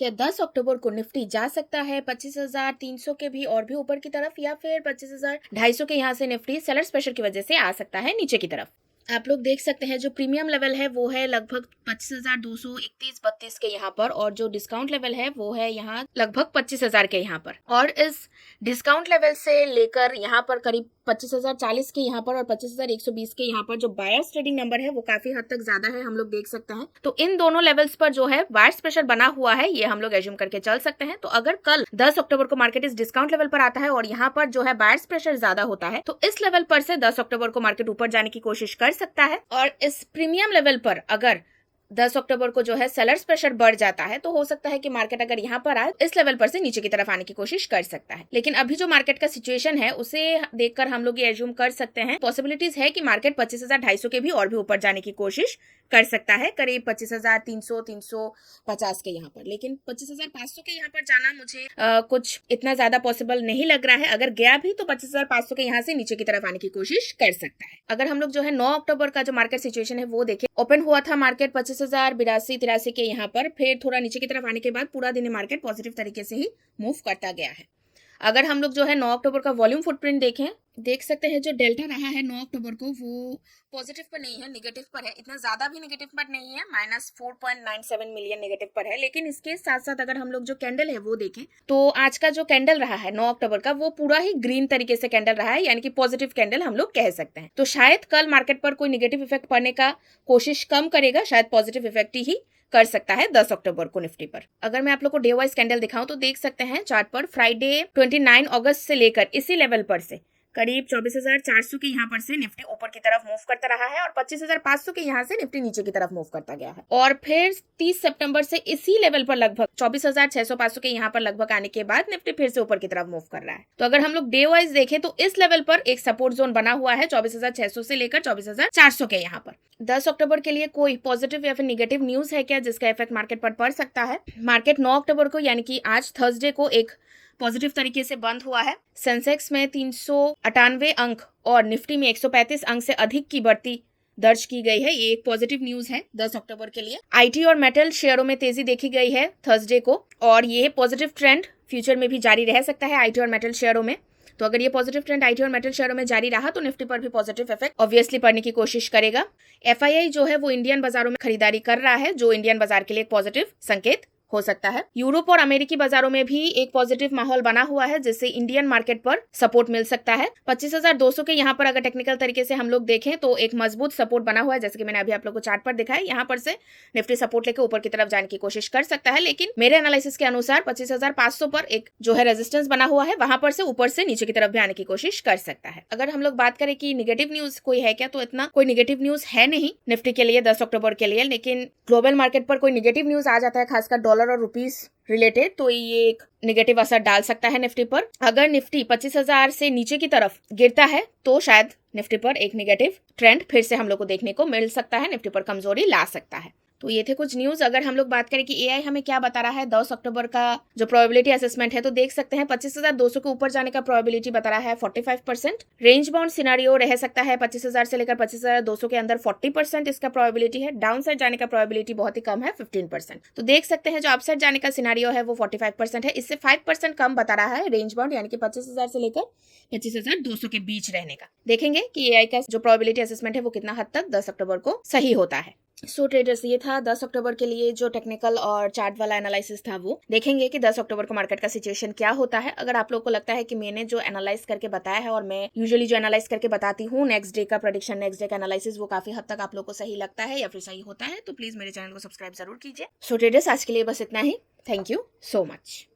क्या 10 अक्टूबर को निफ्टी जा सकता है 25,300 के भी और भी ऊपर की तरफ, या फिर 25,250 के यहाँ से निफ्टी सेलर्स प्रेशर की वजह से आ सकता है नीचे की तरफ? आप लोग देख सकते हैं जो प्रीमियम लेवल है वो है लगभग 25,231-32 के यहाँ पर, और जो डिस्काउंट लेवल है वो है यहाँ लगभग 25,000 के यहाँ पर। और इस डिस्काउंट लेवल से लेकर यहाँ पर करीब 25,040 के यहाँ पर और 25,120 के यहाँ पर जो बायर्स ट्रेडिंग नंबर है वो काफी हद तक ज्यादा है, हम लोग देख सकते हैं। तो इन दोनों लेवल्स पर जो है बायर्स प्रेशर बना हुआ है, ये हम लोग एज्यूम करके चल सकते हैं। तो अगर कल 10 अक्टूबर को मार्केट इस डिस्काउंट लेवल पर आता है और यहाँ पर जो है बायर्स प्रेशर ज्यादा होता है, तो इस लेवल पर से 10 अक्टूबर को मार्केट ऊपर जाने की कोशिश कर सकता है। और इस प्रीमियम लेवल पर अगर 10 अक्टूबर को जो है सेलर्स प्रेशर बढ़ जाता है, तो हो सकता है कि मार्केट अगर यहाँ पर आए इस लेवल पर से नीचे की तरफ आने की कोशिश कर सकता है। लेकिन अभी जो मार्केट का सिचुएशन है उसे देखकर हम लोग ये एज्यूम कर सकते हैं, पॉसिबिलिटीज है कि मार्केट 25,250 के भी और भी ऊपर जाने की कोशिश कर सकता है, करीब 25,300-350 के यहाँ पर। लेकिन 25,500 के यहाँ पर जाना मुझे कुछ इतना ज्यादा पॉसिबल नहीं लग रहा है। अगर गया भी तो 25,500 के यहाँ से नीचे की तरफ आने की कोशिश कर सकता है। अगर हम लोग जो है 9 अक्टूबर का जो मार्केट सिचुएशन है वो देखें, ओपन हुआ था मार्केट 25,082-83 के यहाँ पर, फिर थोड़ा नीचे की तरफ आने के बाद पूरा दिन मार्केट पॉजिटिव तरीके से ही मूव करता गया है। अगर हम लोग जो है 9 अक्टूबर का वॉल्यूम फुटप्रिंट देखें, देख सकते हैं जो डेल्टा रहा है 9 अक्टूबर को वो पॉजिटिव पर नहीं है, नेगेटिव पर है। इतना ज्यादा भी नेगेटिव पर नहीं है, -4.97 मिलियन नेगेटिव पर है। लेकिन इसके साथ साथ अगर हम लोग जो कैंडल है वो देखें, तो आज का जो कैंडल रहा है 9 अक्टूबर का वो पूरा ही ग्रीन तरीके से कैंडल रहा है, यानी कि पॉजिटिव कैंडल हम लोग कह सकते हैं। तो शायद कल मार्केट पर कोई नेगेटिव इफेक्ट पड़ने का कोशिश कम करेगा, शायद पॉजिटिव इफेक्ट ही कर सकता है 10 अक्टूबर को निफ्टी पर। अगर मैं आप लोग को डे वाइज कैंडल दिखाऊं तो देख सकते हैं चार्ट पर फ्राइडे 29 अगस्त से लेकर इसी लेवल पर से करीब 24,400 के यहाँ पर से निफ्टी ऊपर की तरफ मूव करता रहा है और 25,500 के यहाँ से निफ्टी नीचे की तरफ मूव करता गया है। और फिर 30 सितंबर से इसी लेवल पर लगभग 24,600-500 के यहाँ पर लगभग आने के बाद निफ्टी फिर से ऊपर की तरफ मूव कर रहा है। तो अगर हम लोग डे वाइज देखें तो इस लेवल पर एक सपोर्ट जोन बना हुआ है 24,600 से लेकर 24,400 के यहाँ पर। 10 अक्टूबर के लिए कोई पॉजिटिव या फिर निगेटिव न्यूज है क्या जिसका इफेक्ट मार्केट पर पड़ सकता है? मार्केट 9 अक्टूबर को यानी कि आज थर्सडे को एक पॉजिटिव तरीके से बंद हुआ है। सेंसेक्स में 398 अंक और निफ्टी में 135 अंक से अधिक की बढ़ती दर्ज की गई है। ये एक पॉजिटिव न्यूज है 10 अक्टूबर के लिए। आईटी और मेटल शेयरों में तेजी देखी गई है थर्सडे को, और ये पॉजिटिव ट्रेंड फ्यूचर में भी जारी रह सकता है आईटी और मेटल शेयरों में। तो अगर ये पॉजिटिव ट्रेंड आईटी और मेटल शेयरों में जारी रहा तो निफ्टी पर भी पॉजिटिव इफेक्ट ऑब्वियसली पड़ने की कोशिश करेगा। एफआईआई जो है वो इंडियन बाजारों में खरीदारी कर रहा है, जो इंडियन बाजार के लिए एक पॉजिटिव संकेत हो सकता है। यूरोप और अमेरिकी बाजारों में भी एक पॉजिटिव माहौल बना हुआ है जिससे इंडियन मार्केट पर सपोर्ट मिल सकता है। 25,200 के यहाँ पर अगर टेक्निकल तरीके से हम लोग देखें तो एक मजबूत सपोर्ट बना हुआ है, जैसे कि मैंने अभी आप लोग को चार्ट पर दिखाया। यहाँ पर से निफ्टी सपोर्ट लेकर ऊपर की तरफ जाने की कोशिश कर सकता है, लेकिन मेरे एनालिसिस के अनुसार 25,500 पर एक जो है रेजिस्टेंस बना हुआ है, वहां पर से ऊपर से नीचे की तरफ भी आने की कोशिश कर सकता है। अगर हम लोग बात करें कि निगेटिव न्यूज कोई है क्या, तो इतना कोई निगेटिव न्यूज है नहीं निफ्टी के लिए 10 अक्टूबर के लिए। लेकिन ग्लोबल मार्केट पर कोई निगेटिव न्यूज आ जाता है, खासकर डॉलर और रुपीस रिलेटेड, तो ये एक नेगेटिव असर डाल सकता है निफ्टी पर। अगर निफ्टी 25,000 से नीचे की तरफ गिरता है तो शायद निफ्टी पर एक नेगेटिव ट्रेंड फिर से हम लोग को देखने को मिल सकता है, निफ्टी पर कमजोरी ला सकता है। तो ये थे कुछ न्यूज। अगर हम लोग बात करें कि एआई हमें क्या बता रहा है 10 अक्टूबर का जो प्रोबेबिलिटी असेसमेंट है, तो देख सकते हैं 25,200 के ऊपर जाने का प्रोबेबिलिटी बता रहा है 45%। रेंज बाउंड सिनेरियो रह सकता है 25,000 से लेकर 25,200 के अंदर 40% इसका प्रोबेबिलिटी है। डाउन साइड जाने का प्रोबेबिलिटी बहुत ही कम है 15%। तो देख सकते हैं जो अपसाइड जाने का सिनेरियो है वो 45% है, इससे 5% कम बता रहा है रेंज बाउंड, यानी कि 25,000 से लेकर 25,200 के बीच रहने का। देखेंगे कि एआई का जो प्रोबेबिलिटी असेसमेंट है वो कितना हद तक 10 अक्टूबर को सही होता है। सो ट्रेडर्स, ये था 10 अक्टूबर के लिए जो टेक्निकल और चार्ट वाला एनालिसिस था। वो देखेंगे कि 10 अक्टूबर को मार्केट का सिचुएशन क्या होता है। अगर आप लोग को लगता है कि मैंने जो एनालाइज करके बताया है, और मैं यूजुअली जो एनालाइज करके बताती हूँ नेक्स्ट डे का प्रेडिक्शन, नेक्स्ट डे का एनालिसिस, वो काफी हद तक आप लोग को सही लगता है या फिर सही होता है, तो प्लीज मेरे चैनल को सब्सक्राइब जरूर कीजिए। सो ट्रेडर्स, आज के लिए बस इतना ही। Thank you so much.